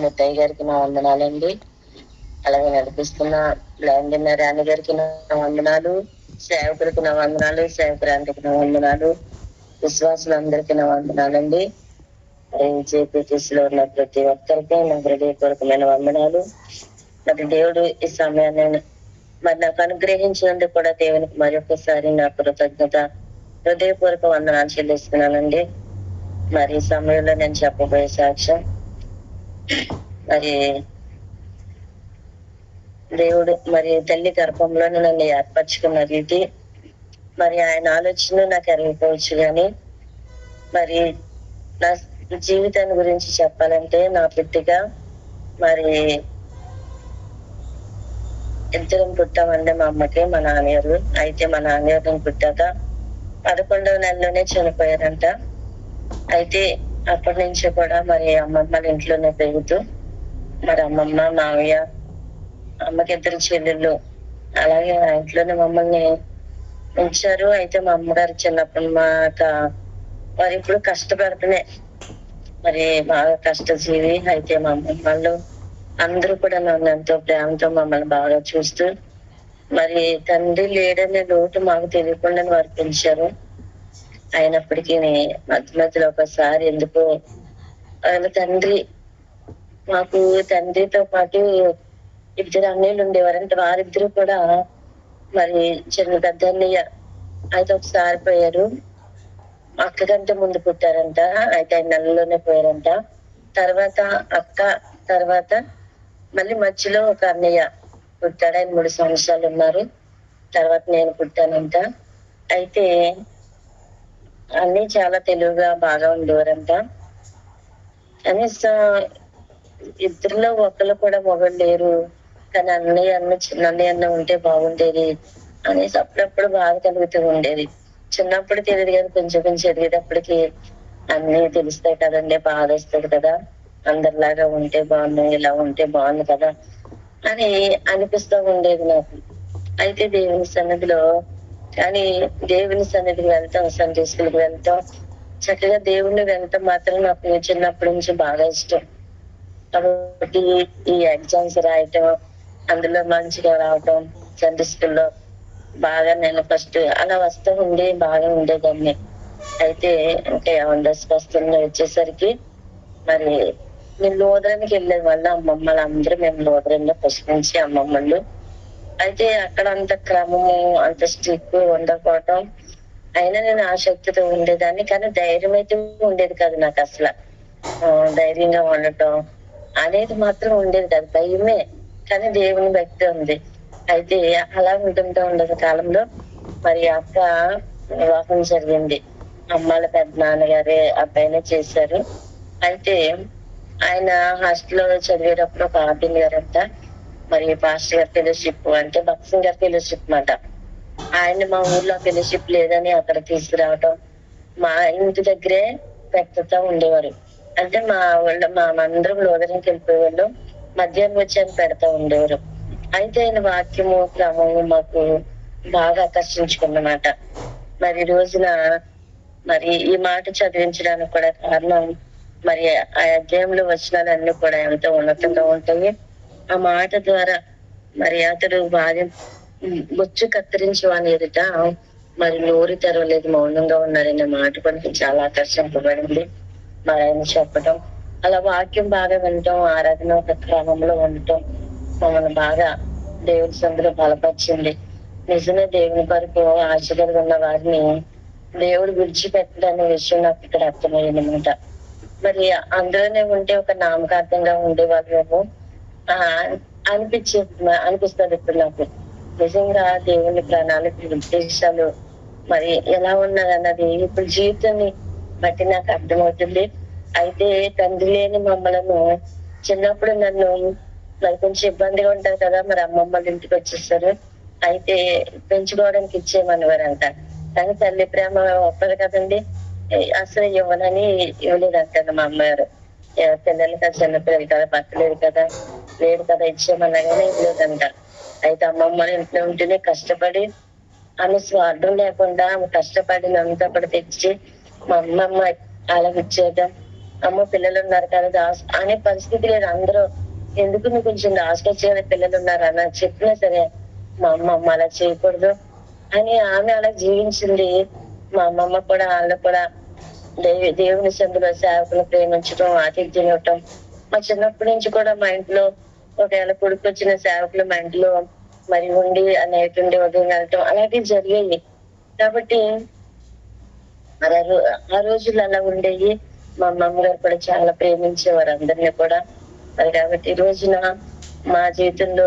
ముత్తయ్య గారికి నా వందనాలండి. అలాగే నడిపిస్తున్న ల్యాండ్ రాణి గారికి నా వందనాలు, సేవకులకు నా వందనాలు, సేవకురానికి నా వందనాలు, విశ్వాసులందరికీ నా వందనాలండి. జేపీటీసీ లో ఉన్న ప్రతి ఒక్కరికి నా హృదయపూర్వకమైన వందనాలు. మరి దేవుడు ఈ సమయాన్ని మరి నాకు అనుగ్రహించినందుకు కూడా దేవునికి మరొకసారి నా కృతజ్ఞత, హృదయపూర్వక వందనాలు చెల్లిస్తున్నానండి. మరి ఈ సమయంలో నేను చెప్పబోయే సాక్ష్యం, మరి దేవుడు మరి తల్లి గర్భంలోనే నన్ను ఏర్పరచుకున్న రీతి, మరి ఆయన ఆలోచన నాకు అరిగిపోవచ్చు. కానీ మరి నా జీవితాన్ని గురించి చెప్పాలంటే, నా పుట్టిక మరి ఇద్దరం పుట్టామండి. మా అమ్మకి మా నాన్నగారు. అయితే మా నాన్నగారిని పుట్టాక 11వ నెలలోనే చనిపోయారంట. అయితే అప్పటి నుంచి కూడా మరి అమ్మమ్మ ఇంట్లోనే పెరుగుతూ, మరి అమ్మమ్మ మావయ్య, అమ్మకి 2 చెల్లెళ్ళు, అలాగే ఆ ఇంట్లోనే మమ్మల్ని ఉంచారు. అయితే మా అమ్మగారు చిన్నప్పుడు మాట మరి ఇప్పుడు కష్టపడుతూనే మరి బాగా కష్టజీవి. అయితే మా అమ్మమ్మ వాళ్ళు అందరూ కూడా నన్ను ఎంతో ప్రేమతో మమ్మల్ని బాగా చూస్తూ, మరి తండ్రి లేడనే లోటు మాకు తెలియకుండా వారు పెంచారు. అయినప్పటికీ మధ్య మధ్యలో ఒకసారి ఎందుకో వాళ్ళ తండ్రి, మాకు తండ్రితో పాటు 2 అన్నయ్యలు ఉండేవారంటే వారిద్దరూ కూడా మరి చిన్న పెద్ద అన్నయ్య అయితే ఒకసారి పోయారు. అక్క కంటే ముందు పుట్టారంట. అయితే 5 నెలల్లోనే పోయారంట. తర్వాత అక్క, తర్వాత మళ్ళీ మధ్యలో ఒక అన్నయ్య పుట్టాడు. ఆయన 3 సంవత్సరాలు ఉన్నారు. తర్వాత నేను పుట్టానంట. అయితే అన్నీ చాలా తెలివిగా బాగా ఉండేవారంట. కనీసం ఇద్దరిలో ఒకళ్ళు కూడా మొగలు లేరు, కానీ చిన్న అన్నయ్య ఉంటే బాగుండేది అనేసి అప్పుడప్పుడు బాధ కలుగుతూ ఉండేది. చిన్నప్పుడు తెలియదు కానీ కొంచెం కొంచెం ఎదిగేటప్పటికి అన్నీ తెలుస్తాయి కదండి. బాధ వస్తుంది కదా, అందరిలాగా ఉంటే బాగుంది, ఇలా ఉంటే బాగుంది కదా అని అనిపిస్తూ ఉండేది నాకు. అయితే దేవుని సన్నిధిలో వెళ్తాం, సండే స్కూల్కి వెళ్తాం, చక్కగా దేవుణ్ణి వెళ్తాం మాత్రం నాకు చిన్నప్పటి నుంచి బాగా ఇష్టం. కాబట్టి ఈ ఎగ్జామ్స్ రాయటం, అందులో మంచిగా రావటం, సండే స్కూల్లో బాగా నేను ఫస్ట్ అలా వస్తూ బాగా ఉండేదాన్ని. అయితే ఇంకా వచ్చేసరికి మరి మేము లోదరానికి వెళ్ళేది వల్ల అమ్మమ్మలు అందరూ మేము లోదరంలో ఫస్ట్ నుంచి అమ్మమ్మలు. అయితే అక్కడ అంత క్రమము, అంత స్ట్రిక్ట్ ఉండకపోవటం, అయినా నేను ఆసక్తితో ఉండేదాన్ని. కానీ ధైర్యం అయితే ఉండేది కాదు నాకు అసలు. ధైర్యంగా ఉండటం అనేది మాత్రం ఉండేది కాదు, భయమే. కానీ దేవుని భక్తి ఉంది. అయితే అలా ఉండదు కాలంలో మరి అక్క వివాహం జరిగింది. అమ్మాళ్ళ పెద్ద నాన్నగారే అబ్బాయినే చేశారు. అయితే ఆయన హాస్టల్లో చదివేటప్పుడు ఒక ఆర్డిన్ గారంట, మరి పాస్టర్ గారి ఫెలోషిప్ అంటే భక్సింగ్ గారి ఫెలోషిప్ మాట. ఆయన మా ఊర్లో ఫెలోషిప్ లేదని అక్కడ తీసుకురావటం, మా ఇంటి దగ్గరే పెద్దతో ఉండేవారు. అంటే మా అందరం లోదరికి వెళ్ళిపోయేవాళ్ళు, మధ్యాహ్నం వచ్చి అని పెడతా ఉండేవారు. అయితే ఆయన వాక్యము, క్రమము మాకు బాగా ఆకర్షించుకున్నమాట. మరి రోజున మరి ఈ మాట చదివించడానికి కూడా కారణం, మరి ఆ అధ్యాయంలో వచనాలన్నీ కూడా ఎంతో ఉన్నతంగా ఉంటాయి. ఆ మాట ద్వారా మరి అతడు భార్య బొచ్చు కత్తిరించి వాని ఎదుట మరి నోరు తెరవలేదు, మౌనంగా ఉన్నారనే మాట కూడా చాలా ఆకర్షింపబడింది. మరి ఆయన చెప్పటం, అలా వాక్యం బాగా వినటం, ఆరాధన ఒక క్రమంలో ఉండటం మమ్మల్ని బాగా దేవుడి సందులో బలపరిచింది. నిజమే, దేవుని కొరకు ఆశగా ఉన్న వారిని దేవుడు విడిచిపెట్టడనే విషయం నాకు ఇక్కడ అర్థమయ్యింది అనమాట. మరి అందులోనే ఉంటే ఒక నామకార్థంగా ఉండేవాళ్ళేమో అనిపిస్తుంది ఇప్పుడు నాకు. నిజంగా దేవుని ప్రణాళిక ఉద్దేశాలు మరి ఎలా ఉన్నదన్నది ఇప్పుడు జీవితాన్ని బట్టి నాకు అర్థమవుతుంది. అయితే తండ్రి లేని మమ్మలను చిన్నప్పుడు నన్ను మరి కొంచెం ఇబ్బందిగా ఉంటది కదా, మరి అమ్మమ్మ ఇంటికి వచ్చేస్తారు. అయితే పెంచుకోవడానికి ఇచ్చేయమనేవారంట. కానీ తల్లి ప్రేమ ఒప్పదు కదండి, అసలు ఇవ్వనని ఇవ్వలేదంట మా అమ్మగారు. పిల్లలు కదా, చిన్నపిల్లలు కదా, పక్కలేదు కదా, లేదు కదా, ఇచ్చేయమన్నా కానీ ఇవ్వలేదంట. అయితే అమ్మమ్మ ఇంట్లో ఉంటేనే కష్టపడి ఆమె స్వార్థం లేకుండా ఆమె కష్టపడినంత కూడా తెచ్చి మా అమ్మమ్మ అలా ఇచ్చేయడం, అమ్మ పిల్లలు ఉన్నారు కదా అనే పరిస్థితి లేదు. అందరూ ఎందుకు నువ్వు కొంచెం దాచుకొచ్చి కదా పిల్లలు ఉన్నారు అన్న చెప్పినా సరే మా అమ్మ అలా చేయకూడదు అని ఆమె అలా జీవించింది. మా అమ్మమ్మ కూడా వాళ్ళు కూడా దేవుని సందులో సేవకులు ప్రేమించడం, ఆతిథ్యం ఇవ్వటం. మా చిన్నప్పటి నుంచి కూడా మా ఇంట్లో ఒకవేళ కొడుకు వచ్చిన సేవకులు మా ఇంట్లో మరి ఉండి అనేటువంటి ఉదయం వెళ్ళటం అలాంటివి జరిగాయి. కాబట్టి ఆ రోజులు అలా ఉండేవి. మా అమ్మమ్మ గారు కూడా చాలా ప్రేమించేవారు అందరినీ కూడా. మరి కాబట్టి ఈ రోజున మా జీవితంలో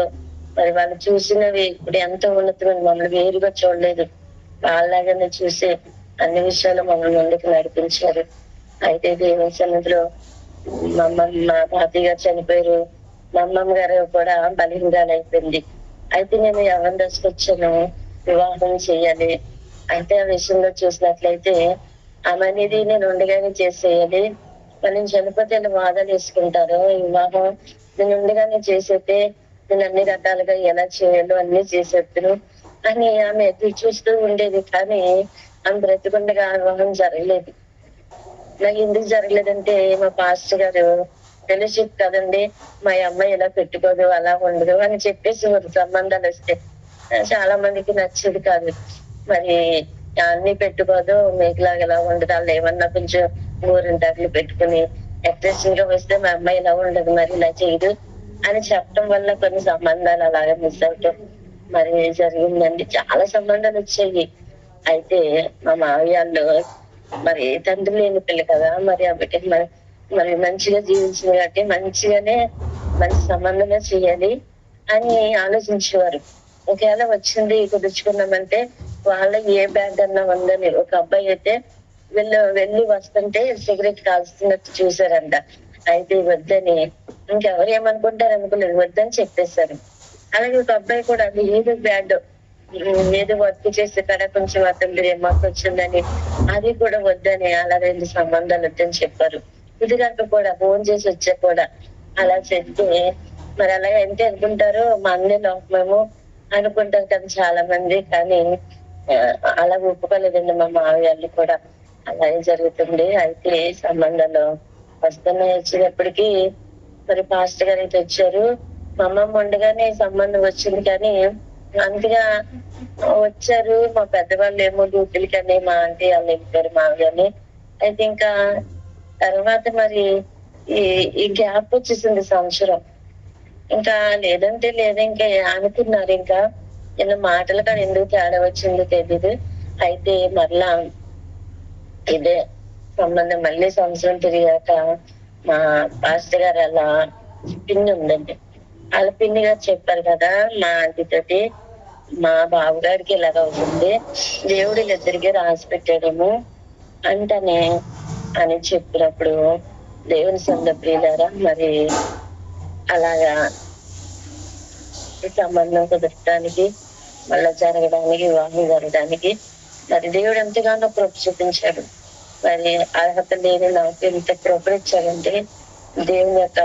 మరి వాళ్ళు చూసినవి ఇప్పుడు ఎంతో ఉన్నతమైన మమ్మల్ని వేరుగా చూడలేదు. వాళ్ళలాగానే చూసి అన్ని విషయాలు మమ్మల్ని ముందుకు నడిపించారు. అయితే దేవుని సన్నిధిలో మా తాతయ్య గారు చనిపోయారు. మా అమ్మమ్మ గారు కూడా బలహీనరాలు అయిపోయింది. అయితే నేను ఎవరిని దశకొచ్చాను వివాహం చెయ్యాలి. అయితే ఆ విషయంలో చూసినట్లయితే ఆమె అనేది నేను ఉండగానే చేసేయాలి. మనం చనిపోతే వాదాలు వేసుకుంటారు. వివాహం నేను ఉండగానే చేసేస్తే నేను అన్ని రకాలుగా ఎలా చేయాలో అన్ని చేసేద్దును అని ఆమె ఎదురు చూస్తూ ఉండేది. కానీ ఆమె బ్రతికుండగా వివాహం జరగలేదు. నాకు ఎందుకు జరగలేదంటే మా పాస్టర్ గారు తెలిసి కదండి మా అమ్మాయి ఇలా పెట్టుకోదు అలా ఉండదు అని చెప్పేసి సంబంధాలు వస్తే చాలా మందికి నచ్చేది కాదు. మరి అన్ని పెట్టుకోదు మీకులాగా ఎలా ఉండదు, వాళ్ళు ఏమన్నా కొంచెం గోరింటాకులు పెట్టుకుని ఎక్స్ప్రెషన్ గా వస్తే మా అమ్మాయి ఇలా ఉండదు మరి ఇలా చేయదు అని చెప్పడం వల్ల కొన్ని సంబంధాలు అలాగే మిస్ అవటం మరి జరిగిందండి. చాలా సంబంధాలు వచ్చాయి. అయితే మా మావయ్యాళ్ళు మరి తండ్రి లేని పిల్ల కదా, మరి ఆ బిడ్డకి మరి మంచిగా జీవించింది కాబట్టి మంచిగానే మంచి సంబంధమే చేయాలి అని ఆలోచించేవారు. ఒకవేళ వచ్చింది కుదుర్చుకున్నామంటే వాళ్ళ ఏ బ్యాగ్ అన్నా ఉందని ఒక అబ్బాయి అయితే వెళ్ళి వస్తుంటే సిగరెట్ కాల్స్తున్నట్టు చూసారంట. అయితే వద్దని ఇంకెవరు ఏమనుకుంటారు అనుకోలేదు, వద్దని చెప్పేశారు. అలాగే ఒక అబ్బాయి కూడా అది ఏదో బ్యాడ్ ఏదో వర్క్ చేసే కాడ కొంచెం అతను మాకు వచ్చిందని అది కూడా వద్దని అలా 2 సంబంధాలు వద్దని చెప్పారు. ఇది కాక కూడా ఫోన్ చేసి వచ్చా కూడా అలా చెప్తే మరి అలా ఎంత అనుకుంటారో మా అన్ని లోపమేమో అనుకుంటారు కదా చాలా మంది. కానీ అలా ఒప్పుకోలేదండి మా మావయ్యాళ్ళు కూడా. అలాగే జరుగుతుంది. అయితే సంబంధాలు వస్తున్నాయి. వచ్చినప్పటికీ మరి పాస్టర్ గారు అయితే వచ్చారు. మా అమ్మమ్మ ఉండగానే సంబంధం వచ్చింది. కానీ అంతగా వచ్చారు. మా పెద్దవాళ్ళు ఏమో డ్యూటీలకని మా ఆంటీ వాళ్ళు వెళ్ళిపోయారు మావయ్యని. అయితే ఇంకా తర్వాత మరి ఈ గ్యాప్ వచ్చేసింది సంవత్సరం. ఇంకా లేదంటే లేదా ఇంకా అనుకున్నారు. ఇంకా ఇలా మాటలు కానీ ఎందుకు తేడా వచ్చిందో తెలీదు. అయితే మరలా ఇదే సంబంధం మళ్ళీ సంవత్సరం తిరిగాక మా పాస్టర్ గారు అలా పిన్ని ఉందండి. వాళ్ళ పిన్ని గారు చెప్పారు కదా మా ఆంటీ తోటి మా బాబు గారికి ఇలాగ అవుతుంది, దేవుడు వీళ్ళిద్దరికి రాసి పెట్టాడేమో అంటనే అని చెప్పినప్పుడు దేవుని సొంత ప్రియులారా మరి అలాగా సంబంధం కుదరడానికి మళ్ళా జరగడానికి వివాహం జరగడానికి మరి దేవుడు ఎంతగానో కృప చూపించాడు. మరి అర్హత లేని నాకు ఎంత కృప ఇచ్చాడంటే దేవుని యొక్క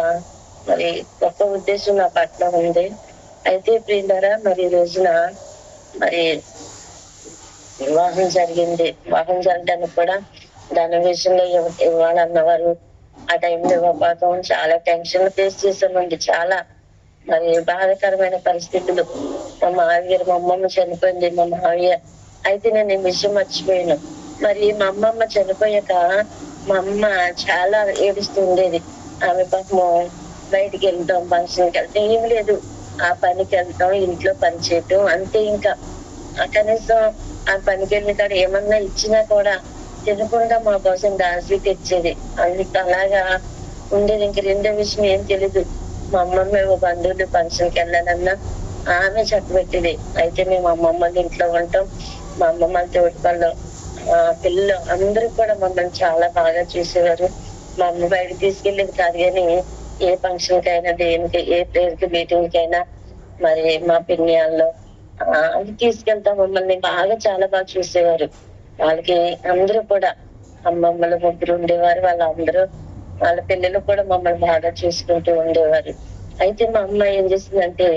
మరి గొప్ప ఉద్దేశం నా పట్ల ఉంది. అయితే ప్రియులారా మరి ఈ రోజున మరి వివాహం జరిగింది. వివాహం జరగడానికి కూడా దాని విషయంలో ఇవ్వాలన్నవారు ఆ టైంలో ఇవ్వకపోవడం చాలా టెన్షన్ ఫేస్ చేసామండి. చాలా మరి బాధాకరమైన పరిస్థితులు. మా మావయ్య మా అమ్మమ్మ చనిపోయింది. మా మావయ్య అయితే నేను ఈ విషయం మర్చిపోయాను. మరి మా అమ్మమ్మ చనిపోయాక మా అమ్మ చాలా ఏడుస్తూ ఉండేది. ఆమె పాపము బయటికి వెళ్తాం, ఫంక్షన్కి వెళ్తాం, ఏం లేదు ఆ పనికి వెళ్తాం, ఇంట్లో పని చేయటం అంతే. ఇంకా కనీసం ఆ పనికి వెళ్ళిన కాడ ఏమన్నా ఇచ్చినా కూడా తినకుండా మా కోసం దాచి తెచ్చేది. అందుకు అలాగా ఉండేది. ఇంక రెండో విషయం ఏం తెలీదు. మా అమ్మమ్మ బంధువులు ఫంక్షన్కి వెళ్ళాలన్నా ఆమె చక్కబెట్టేది. అయితే మేము అమ్మమ్మ ఇంట్లో ఉంటాం. మా అమ్మమ్మ తోటిపళ్ళు పిల్లలు అందరూ కూడా మమ్మల్ని చాలా బాగా చూసేవారు. మా అమ్మ బయటకు తీసుకెళ్ళేది కాదు, కానీ ఏ ఫంక్షన్ కి అయినా దేనికి ఏ పేరుకి మీటింగ్ కి అయినా మరి మా పిన్యాల్లో అది తీసుకెళ్తాం. మమ్మల్ని చాలా బాగా చూసేవారు. వాళ్ళకి అందరూ కూడా అమ్మమ్మలు ముగ్గురు ఉండేవారు. వాళ్ళందరూ వాళ్ళ పిల్లలు కూడా మమ్మల్ని బాగా చూసుకుంటూ ఉండేవారు. అయితే మా అమ్మ ఏం చేసిందంటే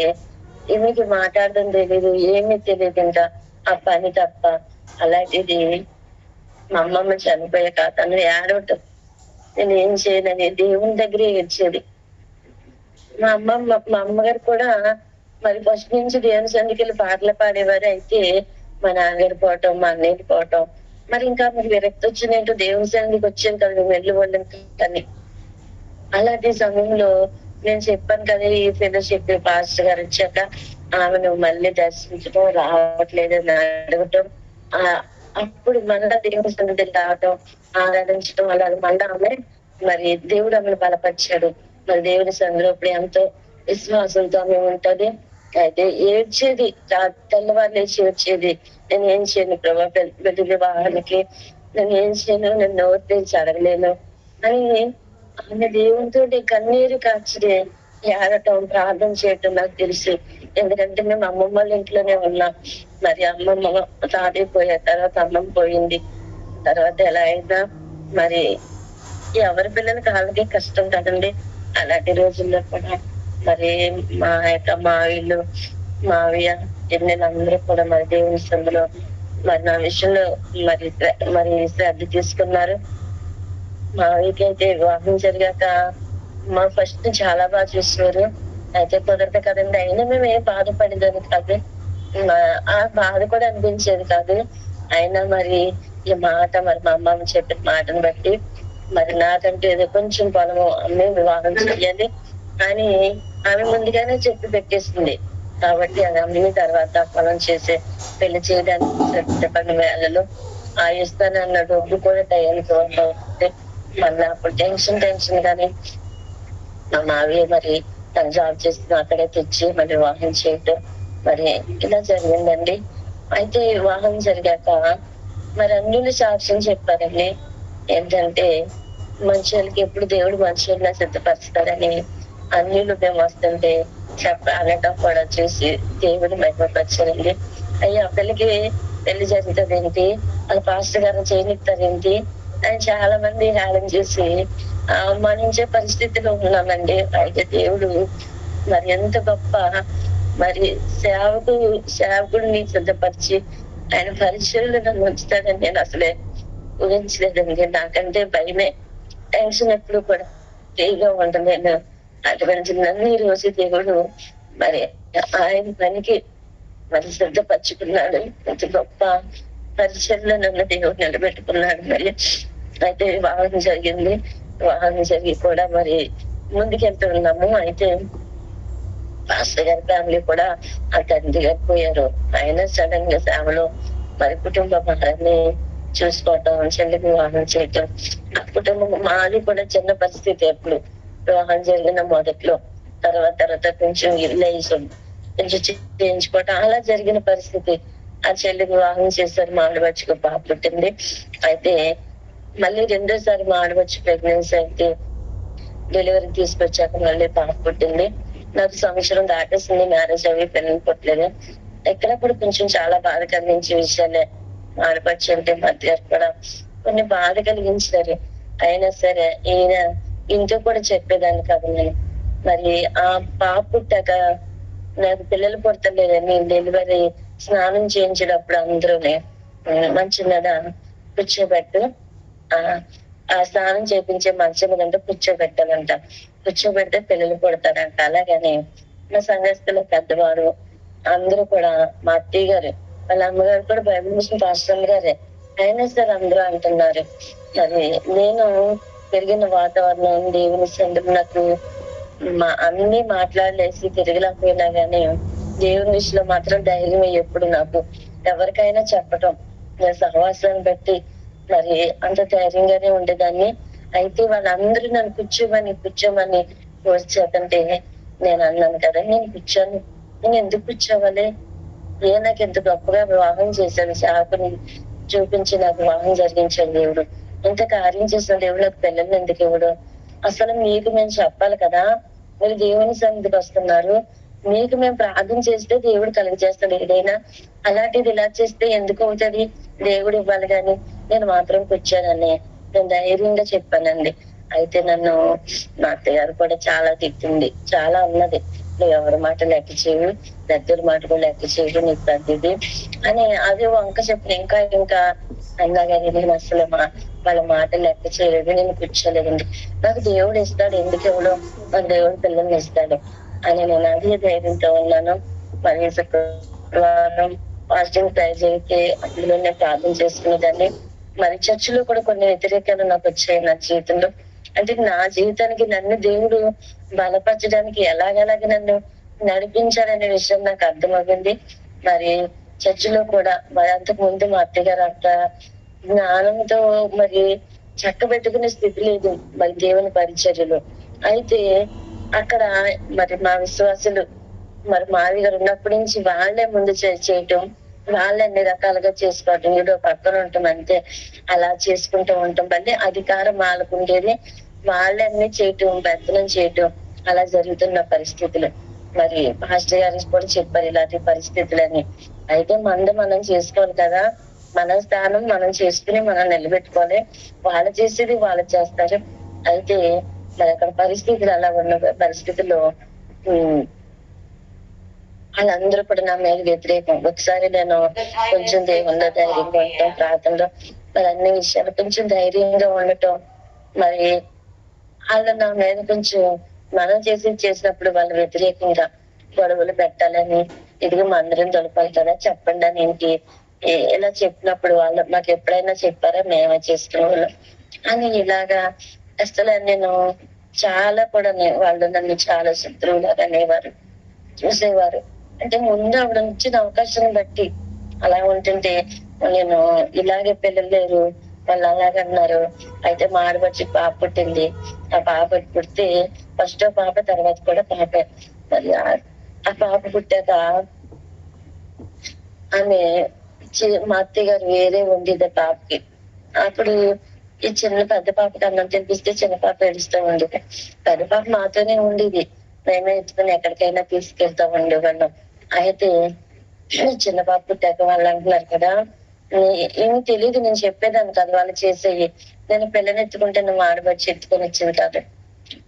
ఈమెకి మాట్లాడడం తెలీదు, ఏమీ తెలియదు, ఇంకా ఆ పని తప్ప. అలాంటిది మా అమ్మమ్మ చనిపోయాక తను ఏడవటం నేను ఏం చేయనని దేవుని దగ్గరే ఏడ్చేది. మా అమ్మగారు కూడా మరి ఫస్ట్ నుంచి దేవుని సన్నిధికి వెళ్ళి పాటలు పాడేవారు. అయితే మా నాన్నగారు పోవటం, మా అన్నయ్య పోవటం, మరి ఇంకా మరి విరక్తి వచ్చిందేంటో దేవుని సన్నిధికి వచ్చాను కదా మేము వెళ్ళి వాళ్ళని కానీ. అలాంటి సమయంలో నేను చెప్పాను కదా, ఈ ఫెలోషిప్ పాస్టర్ గారు వచ్చాక ఆమెను మళ్ళీ దర్శించడం, రావట్లేదని అడగటం, ఆ అప్పుడు మళ్ళా దేవుని సన్నిధికి రావటం, ఆరాధించడం, అలా మళ్ళా ఆమె మరి దేవుడు ఆమెను బలపరిచాడు. మరి దేవుని సన్నిధిలో ఇప్పుడు ఎంతో విశ్వాసంతో ఆమె ఉంటది. అయితే ఏడ్చేది, తెల్లవారు లేచి వచ్చేది. నేను ఏం చేయను ప్రభా, బిడ్డల వాహనకి నేను ఏం చేయను, నేను నోరు తెరిచి అడగలేను అని ఆమె దేవునితో కన్నీరు కార్చి ఏడటం, ప్రార్థన చేయటం నాకు తెలుసు. ఎందుకంటే మేము అమ్మమ్మ వాళ్ళ ఇంట్లోనే ఉన్నాం. మరి అమ్మమ్మ తాతయ్య పోయే తర్వాత అమ్మమ్మ పోయింది. తర్వాత ఎలా అయినా మరి ఎవరి పిల్లలకి వాళ్ళకి కష్టం కదండి. అలాంటి రోజుల్లో కూడా మరి మా యొక్క మావయ్య అందరూ కూడా మరి దేవుని సందులో మరి నా విషయంలో మరి శ్రద్ధ తీసుకున్నారు. మావయ్యకి అయితే వివాహం జరిగాక మా ఫస్ట్ చాలా బాగా చూసేవారు. అయితే కుదరదు కదండి. అయినా మేము ఏం బాధపడేదాన్ని కాదు, ఆ బాధ కూడా అనిపించేది కాదు. అయినా మరి ఈ మాట మరి మా అమ్మమ్మ చెప్పిన మాటను బట్టి మరి నాకంటే ఏదో కొంచెం పొలము అమ్మే వివాహం చెయ్యాలి అని ఆమె ముందుగానే చెప్పి పెట్టేసింది. కాబట్టి అది అమ్మిన తర్వాత పొలం చేసే పెళ్లి చేయడానికి సిద్ధపడిన వేళలో ఆ ఇస్తానన్న డబ్బు కూడా టైంకి మళ్ళీ అప్పుడు టెన్షన్ గానీ మా మావయ్య మరి తను జాబ్ చేస్తున్న అక్కడే తెచ్చి మరి వివాహం చేయటం మరి ఇలా జరిగిందండి. అయితే వివాహం జరిగాక మరి అన్యులు సాక్ష్యం చెప్పారండి. ఏంటంటే మనుషులకి ఎప్పుడు దేవుడు మనుషుల్ని సిద్ధపరుస్తాడని. అన్యులు మేము వస్తుంటే అనటం కూడా చూసి దేవుడు మహిమపరచారండి. అయ్యా పిల్లకి పెళ్లి జరుగుతుంది ఏంటి, వాళ్ళ పాస్టర్ గారు చేయనిస్తారేంటి అని చాలా మంది హేళన చేసి అవమానించే పరిస్థితిలో ఉన్నామండి. అయితే దేవుడు మరి ఎంత గొప్ప మరి సేవకుడిని సిద్ధపరిచి ఆయన పరిచయంలో నన్ను ఉంచుతాడని నేను అసలే ఊహించలేదండి. నాకంటే భయమే, టెన్షన్ ఎప్పుడు కూడా ఫ్రీగా ఉండలేను. అటువంటి నన్ను ఈ రోజు దేవుడు మరి ఆయన పనికి మరి సిద్ధపరచుకున్నాడు. అంత గొప్ప పరిచయంలో నన్ను దేవుడు నిలబెట్టుకున్నాడు. మరి అయితే వివాహం జరిగింది. వివాహం జరిగి కూడా మరి ముందుకెళ్తూ ఉన్నాము. అయితే పాస్టర్ గారి ఫ్యామిలీ కూడా ఆ తండ్రి గారు పోయారు. ఆయన సడన్ గా సేవలో మరి కుటుంబ భారాన్ని చూసుకోవటం, చెల్లికి వివాహం చేయటం, ఆ కుటుంబం మాది కూడా చిన్న పరిస్థితి. ఎప్పుడు వివాహం జరిగిన మొదట్లో తర్వాత కొంచెం ఇల్లు కొంచెం చేయించుకోవటం అలా జరిగిన పరిస్థితి. ఆ చెల్లికి వివాహం చేశారు. మా ఆడబడుచుకు పాప పుట్టింది. అయితే మళ్ళీ రెండోసారి మా ఆడబడుచు ప్రెగ్నెన్సీ అయితే డెలివరీ తీసుకొచ్చాక మళ్ళీ పాప పుట్టింది. నాకు సంవత్సరం దాటేసింది మ్యారేజ్ అవి, పిల్లలు పుట్టలేదు. ఎక్కడప్పుడు కొంచెం చాలా బాధ కలిగించే విషయాలే. ఆడపడుచు అంటే మధ్య కూడా కొన్ని బాధ కలిగించారు. అయినా సరే ఈయన ఇంట్లో కూడా చెప్పేదాన్ని కాదు నేను. మరి ఆ పాప పుట్టాక నాకు పిల్లలు పుట్టలేదని డెలివరీ స్నానం చేయించేటప్పుడు అందరూనే మంచి మీద కూర్చోబెట్టు, ఆ స్నానం చేయించే మంచం మీద కూర్చోబెట్టాలంట. కూర్చోబెడితే పిల్లలు పుడతారంట. అలాగని మా సంఘస్థుల పెద్దవారు అందరూ కూడా, మా అత్తయ్య గారు వాళ్ళ అమ్మగారు కూడా బైబిల్ మిషన్ పాస్టర్ గారే. అయినా సరే అందరూ అంటున్నారు. మరి నేను పెరిగిన వాతావరణం దేవుని సందుకు నాకు అన్ని మాట్లాడలేసి తిరగలేకపోయినా గానీ దేవుని విషయంలో మాత్రం ధైర్యం ఎప్పుడు నాకు ఎవరికైనా చెప్పటం, నా సహవాసాన్ని బట్టి మరి అంత ధైర్యంగానే ఉండేదాన్ని. అయితే వాళ్ళందరూ నన్ను కూర్చోమని వచ్చేదంటే నేను అన్నాను కదా, నేను కూర్చోను, నేను ఎందుకు కూర్చోవాలి, నాకు ఎంత గొప్పగా వివాహం చేశాను, సేవకుని చూపించి నాకు వివాహం జరిగించాడు దేవుడు. ఇంత కార్యం చేసిన దేవుడు నాకు పిల్లల్ని ఎందుకు ఇవ్వడు? అసలు మీకు మేము చెప్పాలి కదా, మీరు దేవుని సన్నిధికి వస్తున్నారు, మీకు మేము ప్రార్థన చేస్తే దేవుడు కలిగజేస్తాడు ఏదైనా. అలాంటిది ఇలా చేస్తే ఎందుకు అవుతుంది, దేవుడు ఇవ్వాలి గాని నేను మాత్రం కూర్చోనని నేను ధైర్యంగా చెప్పానండి. అయితే నన్ను మా అత్తగారు కూడా చాలా తిట్టింది, చాలా అన్నది, నువ్వు ఎవరి మాట లెక్క చేయవు, దగ్గర మాట కూడా లెక్క చేయవు, నీకు ప్రతిది అని. అదే వంక చెప్పిన ఇంకా అన్నా కానీ నేను అసలు వాళ్ళ మాట లెక్క చేయలేదు, నేను కూర్చోలేదండి. నాకు దేవుడు ఇస్తాడు, ఎందుకు ఇవ్వడం, మన దేవుడు పిల్లల్ని ఇస్తాడు అని నేను అదే ధైర్యంతో ఉన్నాను. మరి శుక్రవారం ఫాస్టింగ్ ట్రై చేస్తే అందులో నేను ప్రార్థన చేసుకునేదాన్ని. మరి చర్చిలో కూడా కొన్ని వ్యతిరేకాలు నాకు వచ్చాయి నా జీవితంలో. అంటే నా జీవితానికి నన్ను దేవుడు బలపరచడానికి ఎలాగెలాగ నన్ను నడిపించాలనే విషయం నాకు అర్థమవుతుంది. మరి చర్చిలో కూడా మరి అంతకు ముందు మా అత్తగారు అంత జ్ఞానంతో మరి చక్కబెట్టుకునే స్థితి లేదు మరి దేవుని పరిచర్యలో. అయితే అక్కడ మరి మా విశ్వాసులు మరి మావి గారు ఉన్నప్పటి నుంచి వాళ్ళే ముందు చేయటం, వాళ్ళే అన్ని రకాలుగా చేసుకోవటం, ఏదో పక్కన ఉంటాం అంతే, అలా చేసుకుంటూ ఉంటాం. మళ్ళీ అధికారం వాళ్ళకు ఉండేది, వాళ్ళే అన్ని చేయటం, పెత్తనం చేయటం, అలా జరుగుతున్న పరిస్థితులు. మరి పాస్టర్ గారు కూడా చెప్పారు ఇలాంటి పరిస్థితులని. అయితే మనం చేసుకోవాలి కదా, మన స్థానం మనం చేసుకుని మనం నిలబెట్టుకోవాలి. వాళ్ళు చేసేది వాళ్ళు చేస్తారు. అయితే మరి అక్కడ పరిస్థితులు అలా ఉన్న పరిస్థితుల్లో వాళ్ళందరూ కూడా నా మీద వ్యతిరేకం. ఒకసారి నేను కొంచెం దేవుళ్ళ ధైర్యంగా ఉండటం, ప్రార్థనలో మరి అన్ని విషయాలు కొంచెం ధైర్యంగా ఉండటం, మరి వాళ్ళు నా మీద కొంచెం మనం చేసినప్పుడు వాళ్ళు వ్యతిరేకంగా గొడవలు పెట్టాలని, ఇదిగో మందిరం దొరకాలి కదా చెప్పండి అని ఏంటి ఇలా చెప్పినప్పుడు వాళ్ళు మాకు ఎప్పుడైనా చెప్పారా, మేమే చేసుకునే వాళ్ళం అని ఇలాగా అసలు నేను చాలా కూడా వాళ్ళు నన్ను చాలా శత్రువులాగా అనేవారు, చూసేవారు. అంటే ముందు ఆవిడ ఇచ్చిన అవకాశం బట్టి అలా ఉంటుంటే నేను ఇలాగే పిల్లలు లేరు వాళ్ళు అలాగన్నారు. అయితే మా ఆడబడిచి పాప పుట్టింది. ఆ పాప పుడితే ఫస్ట్ పాప, తర్వాత కూడా పాపే. మరి ఆ పాప పుట్టాక ఆమె మా అత్తయ్య గారు వేరే ఉండేది పాపకి. అప్పుడు ఈ పెద్ద పాపకి అన్నం తినిపిస్తే చిన్న పాప ఏడుస్తూ ఉండేది. పెద్ద పాప మాతోనే ఉండేది, మేమే ఎత్తుకుని ఎక్కడికైనా తీసుకెళ్తా ఉండేవాళ్ళం. అయితే చిన్న పాప పుట్టాక వాళ్ళు అంటున్నారు కదా, ఏమి తెలియదు, నేను చెప్పేదాన్ని కాదు వాళ్ళు చేసేవి. నేను పిల్లని ఎత్తుకుంటే నువ్వు ఆడబడి ఎత్తుకొని వచ్చింది కాదు,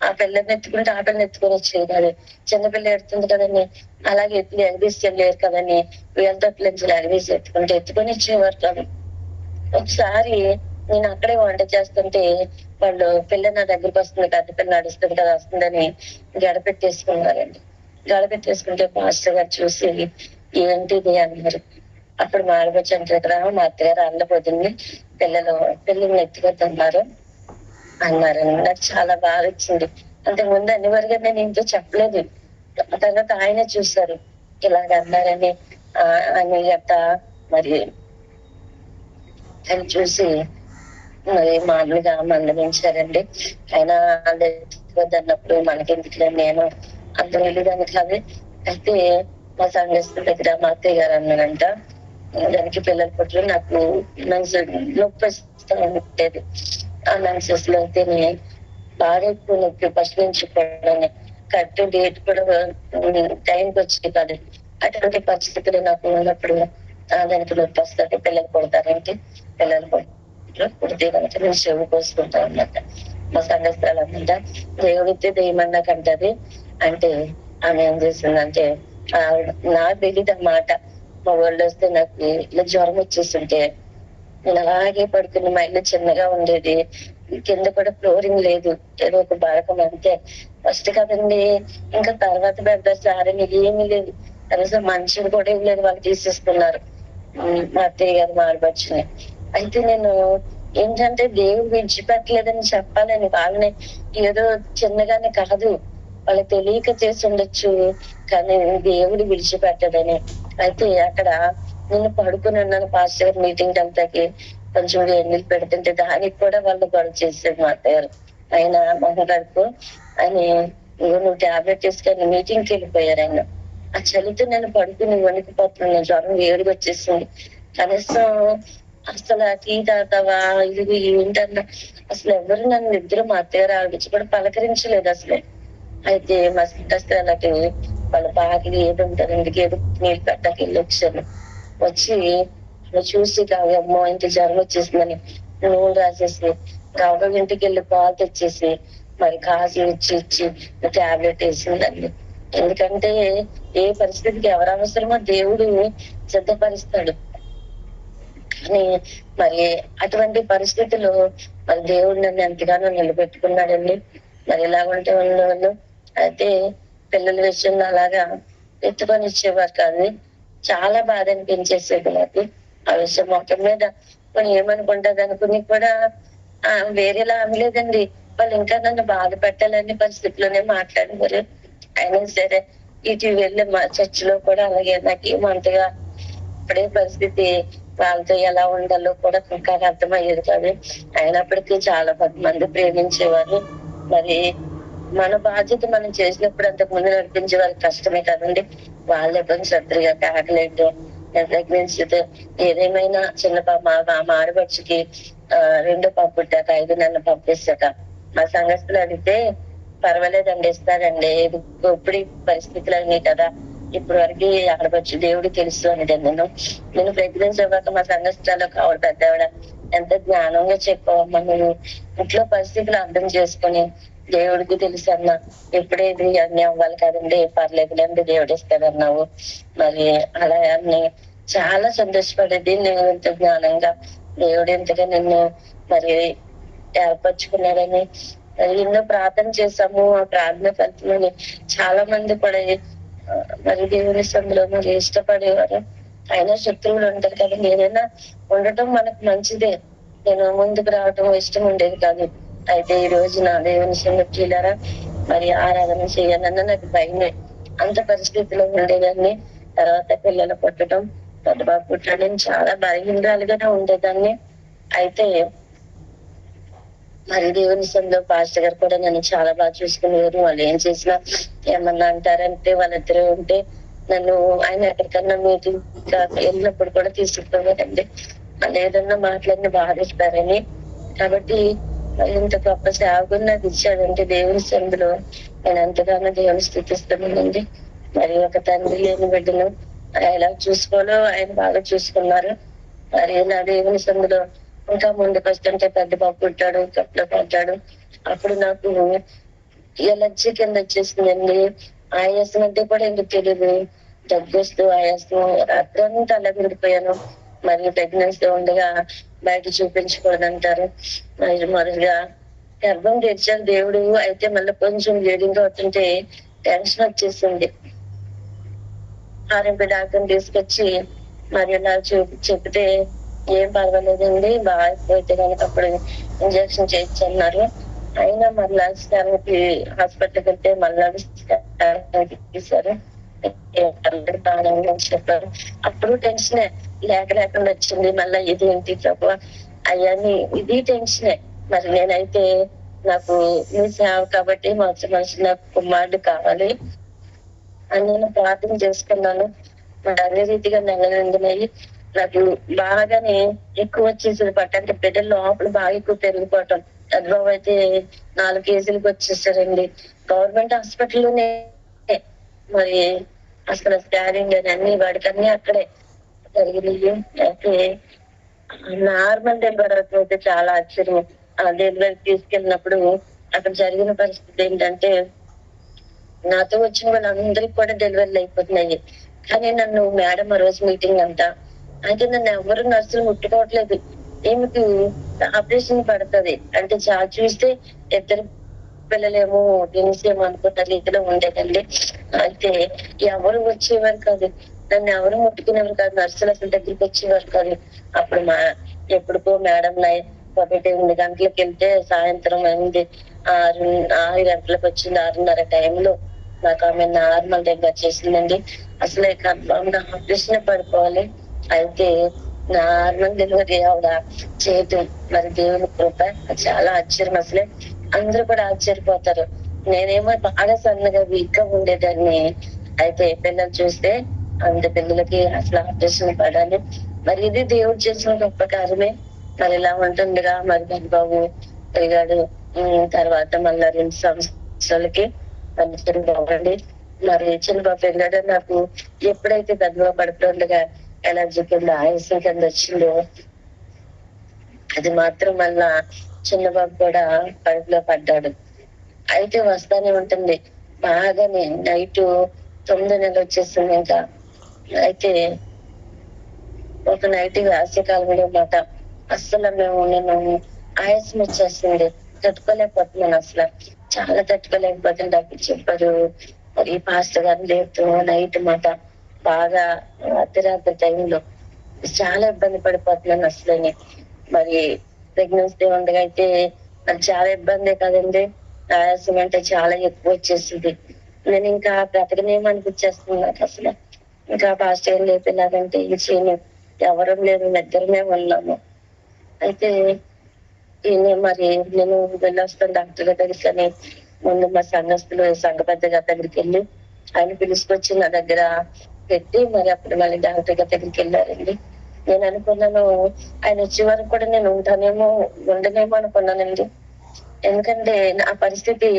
ఆ పిల్లని ఎత్తుకుంటే ఆ పిల్లని ఎత్తుకొని వచ్చేది కాదు. చిన్నపిల్ల ఎడుతుంది కదని అలాగే ఎత్తులు ఎగదీసుకెళ్ళారు కదని వీళ్ళతో పిల్లలు ఎగదీసి ఎత్తుకొని ఇచ్చేవారు కాదు. ఒకసారి నేను అక్కడే వంట చేస్తుంటే వాళ్ళు పిల్ల నా దగ్గరికి వస్తుంది, పెద్ద పిల్ల నడుస్తుంది కదా వస్తుందని గడపెట్టేసుకున్నారండి. గడపెట్టేసుకుంటే మాస్టర్ గారు చూసి ఏంటిది అన్నారు. అప్పుడు మా ఆడబొచ్చి అంటే కదా, మా అత్తగారు అల్లబోతుంది పిల్లల్ని ఎత్తుకొద్దన్నారు అన్నారని నాకు చాలా బాగా ఇచ్చింది. అంతకు ముందు అనివారిగా నేను ఇంట్లో చెప్పలేదు. తర్వాత ఆయన చూసారు ఇలాగ అన్నారని అని గట్ట మరి ఆయన చూసి మరి మామూలుగా మందలించారండి. ఆయన అన్నప్పుడు మనకెందుకు నేను అంత వెళ్ళేదాన్ని కాదు. అయితే మా సంఘస్థుల దగ్గర మా అత్తయ్య గారు అన్నారంట, దానికి పిల్లలు పుట్టలు నాకు నొప్పి వస్తూ ఉండేది. ఆ మెన్సెస్ లో తిని బాగా ఎక్కువ నొప్పి ఫస్ట్ నుంచి కూడా కరెక్ట్ డేట్ కూడా టైంకి వచ్చేది కాదు. అటువంటి పరిస్థితులు నాకు ఉన్నప్పుడు దానికి నొప్పి వస్తుంది, పిల్లలు పుడతారంటే పిల్లలు పుడితే కనుక నేను చెవి కోసుకుంటా అన్నమాట. మా సంఘస్థాలు అన్నమాట దేవుడితే దెయ్యమన్నా కంటది అంటే ఆమె ఏం చేసిందంటే నాకు తెలియదు అన్నమాట. మా వాళ్ళు వస్తే నాకు ఇలా జ్వరం వచ్చేస్తుంటే నేను అలాగే పడుకుని మా ఇల్లు చిన్నగా ఉండేది, కింద కూడా ఫ్లోరింగ్ లేదు, ఏదో ఒక బారకం అంతే. ఫస్ట్ కదండి, ఇంకా తర్వాత పెద్ద సారీ ఏమీ లేదు, కనీసం మనుషులు కూడా ఏం లేదు, వాళ్ళు తీసేసుకున్నారు మా అత్తయ్య గారు మాడబచ్చుని. అయితే నేను ఏంటంటే దేవుడు విడిచిపెట్టలేదని చెప్పాలని, వాళ్ళని ఏదో చిన్నగానే కాదు వాళ్ళకి తెలియక చేసి ఉండొచ్చు, కానీ దేవుడు విడిచిపెట్టదని. అయితే అక్కడ నేను పడుకుని ఉన్నాను, పాస్టర్ గారు మీటింగ్ అంతాకి కొంచెం ఎన్నిలు పెడుతుంటే దానికి కూడా వాళ్ళు గొడవ చేశారు మా అత్తగారు. ఆయన మొహం గడుపు అని నువ్వు టాబ్లెట్ తీసుకొని మీటింగ్కి వెళ్ళిపోయారు ఆయన. ఆ చలితో నేను పడుకుని వణికిపోతున్నాను, జ్వరం వేడిగా వచ్చేసింది. కనీసం అసలు టీ తాగుతావా ఇది ఏంటన్నా అసలు ఎవరు నన్ను నిద్ర మా అత్తగారు ఆవిడిచి కూడా పలకరించలేదు అసలు. అయితే మా సిస్టర్లకి వాళ్ళ బాగా ఏది ఉంటుంది ఇంటికి ఏదో నీళ్ళు పెట్టకి వెళ్ళి వచ్చాను. వచ్చి చూసి అమ్మో ఇంటి జ్వరం వచ్చేసిందని నూనె రాసేసి గౌరవ ఇంటికి వెళ్ళి పాలు తెచ్చేసి మరి కాసి ఇచ్చి టాబ్లెట్ వేసిందండి. ఎందుకంటే ఏ పరిస్థితికి ఎవరు అవసరమో దేవుడు సిద్ధపరుస్తాడు. అని మరి అటువంటి పరిస్థితుల్లో మరి దేవుడు నన్ను ఎంతగానో నిలబెట్టుకున్నాడండి. మరి ఇలా ఉంటే ఉన్నవాళ్ళు అయితే పిల్లల విషయంలో అలాగా ఎత్తుకొని ఇచ్చేవారు కాదు. చాలా బాధ అనిపించేసేది నాకు ఆ విషయం. మొత్తం మీద మనం ఏమనుకుంటది అనుకుని కూడా వేరేలా అనలేదండి. వాళ్ళు ఇంకా నన్ను బాధ పెట్టాలని పరిస్థితిలోనే మాట్లాడేవారు. అయినా సరే ఇటు వెళ్ళి మా చర్చిలో కూడా అలాగే నాకేం అంతగా అప్పుడే పరిస్థితి వాళ్ళతో ఎలా ఉండాలో కూడా ఇంకా అర్థమయ్యేది కాదు. అయినప్పటికీ చాలా మంది ప్రేమించేవారు. మరి మన బాధ్యత మనం చేసినప్పుడు అంతకు ముందు నడిపించే వాళ్ళకి కష్టమే కదండి. వాళ్ళే కొంచెం శ్రద్ధగా కాకలేదు ప్రెగ్నెన్సీతో ఏదేమైనా చిన్న పాప మా ఆడపడుచుకి రెండో పాప పుట్టాక 5 నెలలు పంపిస్తాక మా సంఘస్థులు అడిగితే పర్వాలేదండి ఇస్తారండి. ఇప్పుడు ఈ పరిస్థితులు అయినాయి కదా, ఇప్పుడు వరకు ఆడపడుచు దేవుడు తెలుసు అనేది నేను ప్రెగ్నెన్సీ అవ్వక మా సంఘస్థాల్లో ఆవిడ పెద్దవిడ ఎంత జ్ఞానంగా చెప్పావమ్మా, నువ్వు ఇంట్లో పరిస్థితులు అర్థం చేసుకుని దేవుడికి తెలుసు అన్నా ఎప్పుడేది అన్ని అవ్వాలి కదండి, పర్లేదులేండి దేవుడు ఇస్తాడన్నావు. మరి అలా అన్ని చాలా సంతోషపడేది. నేను ఇంత జ్ఞానంగా దేవుడు ఎంతగా నిన్ను మరి ఏర్పరచుకున్నాడని ఎన్నో ప్రార్థన చేశాము. ఆ ప్రార్థన ఫలితమని చాలా మంది కూడా మరి దేవుని సందులో మరి ఇష్టపడేవారు. అయినా శత్రువులు ఉంటారు కదా, ఏదైనా ఉండటం మనకు మంచిదే. నేను ముందుకు రావటం ఇష్టం ఉండేది కాదు. అయితే ఈ రోజు నా దేవుని సంగతిలారా మరి ఆరాధన చేయాలన్నా నాకు భయమే. అంత పరిస్థితిలో ఉండేదాన్ని. తర్వాత పిల్లలు పుట్టడం, పెద్ద బాబు పుట్టడం చాలా బలహీనరాలుగానే ఉండేదాన్ని. అయితే మరి దేవుని సందులో పాస్టర్ గారు కూడా నన్ను చాలా బాగా చూసుకునేవారు. వాళ్ళు ఏం చేసినా ఏమన్నా అంటారంటే వాళ్ళిద్దరే ఉంటే నన్ను ఆయన ఎక్కడికన్నా మీటింగ్ వెళ్ళినప్పుడు కూడా తీసుకుపోయారండి. వాళ్ళు ఏదన్నా మాట్లాడిన బాధిస్తారని. కాబట్టి ఇంత గొప్ప సేవకుని నాకు ఇచ్చాడంటే దేవుని సందులో నేను ఎంతగానో దేవుని స్థుతిస్తున్నానండి. మరి ఒక తండ్రి లేని బిడ్డను ఎలా చూసుకోవాలో ఆయన బాగా చూసుకున్నారు. మరి నా దేవుని సందులో ఇంకా ముందుకు వస్తుంటే పెద్ద బాబు పుట్టాడు, కట్లో పడ్డాడు. అప్పుడు నాకు ఎలర్జీ కింద వచ్చేసిందండి. ఆయాసం అంటే కూడా ఎందుకు తెలియదు, దగ్గొస్తూ ఆయాసం రాత్రంతా అలా విడిపోయాను. మరి ప్రెగ్నెన్సీ ఉండగా బయట చూపించకూడదు అంటారు. మరి మొదలుగా గర్భం తెరిచాను దేవుడు. అయితే మళ్ళీ కొంచెం బ్లీడింగ్ అవుతుంటే టెన్షన్ వచ్చేసింది. ఆర్ఎంపీ డాక్టర్ని తీసుకొచ్చి మరి ఇలా చెప్తే ఏం పర్వాలేదండి, బాగా అయిపోతే కనుక అప్పుడు ఇంజక్షన్ చేయొచ్చు అన్నారు. అయినా మళ్ళా స్కాన్కి హాస్పిటల్కి వెళ్తే మళ్ళా తీశారు, చెప్పారు. అప్పుడు టెన్షనే లేకుండా వచ్చింది. మళ్ళా ఇది ఏంటి ప్రభు అయ్యాని ఇది టెన్షనే. మరి నేనైతే నాకు మీ సేవ కాబట్టి మనిషి నాకు కుమారుడు కావాలి అని నేను ప్రార్థన చేసుకున్నాను. అదే రీతిగా నెలనిండినాయి. నాకు బాగానే ఎక్కువ వచ్చేసింది పట్ట. అంటే బిడ్డల లోపల బాగా ఎక్కువ పెరిగిపోవటం. చంద్రబాబు అయితే 4 కేజీలకు వచ్చేసారండి. గవర్నమెంట్ హాస్పిటల్లోనే మరి అసలు స్కానింగ్ అని అన్ని వాడికి అన్ని అక్కడే జరిగినాయి. అయితే నార్మల్ డెలివరీ అయితే చాలా ఆశ్చర్యం. ఆ డెలివరీ తీసుకెళ్ళినప్పుడు అక్కడ జరిగిన పరిస్థితి ఏంటంటే నాతో వచ్చిన వాళ్ళందరికీ కూడా డెలివరీలు అయిపోతున్నాయి. కానీ నన్ను మేడం ఆ రోజు మీటింగ్ అంట, అయితే నన్ను ఎవరు నర్సులు ముట్టుకోవట్లేదు. ఏమిటి ఆపరేషన్ పడుతుంది అంటే చాలా చూస్తే 2 పిల్లలేమో ట్విన్స్ ఏమో అనుకున్న రీతిలో ఉండేదండి. అయితే ఎవరు వచ్చేవారు కాదు, నన్ను ఎవరు ముట్టుకునేవారు కాదు, నర్సులు అసలు దగ్గరికి వచ్చేవారు కాదు. అప్పుడు ఎప్పుడుకో మేడం 8 గంటలకు వెళ్తే సాయంత్రం అయింది 6 గంటలకు వచ్చింది. 6:30 టైంలో నాకు ఆమె నార్మల్ డెలివరీ చేసిందండి. అసలు ఆపరేషన్ పడిపోవాలి. అయితే నార్మల్ డెలివరీ ఆవిడ చేయటం మరి దేవుని కృప చాలా ఆశ్చర్యం. అసలే అందరూ కూడా ఆశ్చర్యపోతారు. నేనేమో బాగా సన్నగా వీక్ గా ఉండేదాన్ని. అయితే పిల్లలు చూస్తే అంత పిల్లలకి అసలు ఆపరేషన్ పడాలి. మరి ఇది దేవుడు చేసిన గొప్ప కార్యమే. మరి ఇలా ఉంటుండగా మరి బాబు పెరిగాడు. తర్వాత మళ్ళా 2 సంవత్సరాలకి మంచి బాగుండి మరి చిన్నబాబు పెరిగాడు. నాకు ఎప్పుడైతే పెద్దగా పడుతుండగా ఎలర్జీ కింద ఆయాసం కింద వచ్చిందో అది మాత్రం మళ్ళా చిన్నబాబు కూడా కడుపులో పడ్డాడు. అయితే వస్తానే ఉంటుంది బాగానే. నైట్ 9 నెలలు వచ్చేసింది ఇంకా. అయితే ఒక నైట్ వేసవికాలంలో మాట అస్సలు నేను ఆయాసం వచ్చేస్తుంది, తట్టుకోలేకపోతున్నాను అసలు. చాలా తట్టుకోలేకపోతుంది. అప్పుడు చెప్పారు మరి పాస్టర్ గారు లేపుతూ నైట్ మాట బాగా అర్ధరాత్రి టైంలో చాలా ఇబ్బంది పడిపోతున్నాను అసలు. మరి ప్రెగ్నెన్సీ ఉండగా అయితే నాకు చాలా ఇబ్బంది కదండి. ఆయాసం అంటే చాలా ఎక్కువ వచ్చేసింది. నేను ఇంకా బ్రతకనేమనిపించేస్తుంది నాకు అసలు. ఇంకా పాస్టర్ గారు లేపిలాగంటే ఈ చేయను, ఎవరు లేరు, నిద్రనే ఉన్నాము. అయితే మరి నేను వెళ్ళొస్తాను డాక్టర్ గారి దగ్గరికి. ముందు మా సంఘస్థులు సంఘ పెద్ద గారి దగ్గరికి వెళ్ళి ఆయన పిలుచుకొచ్చి నా దగ్గర పెట్టి మరి అప్పుడు మళ్ళీ డాక్టర్ గారి దగ్గరికి వెళ్ళారండి. నేను అనుకున్నాను ఆయన వచ్చే వరకు కూడా నేను ఉండనేమో అనుకున్నానండి. ఎందుకంటే నా పరిస్థితి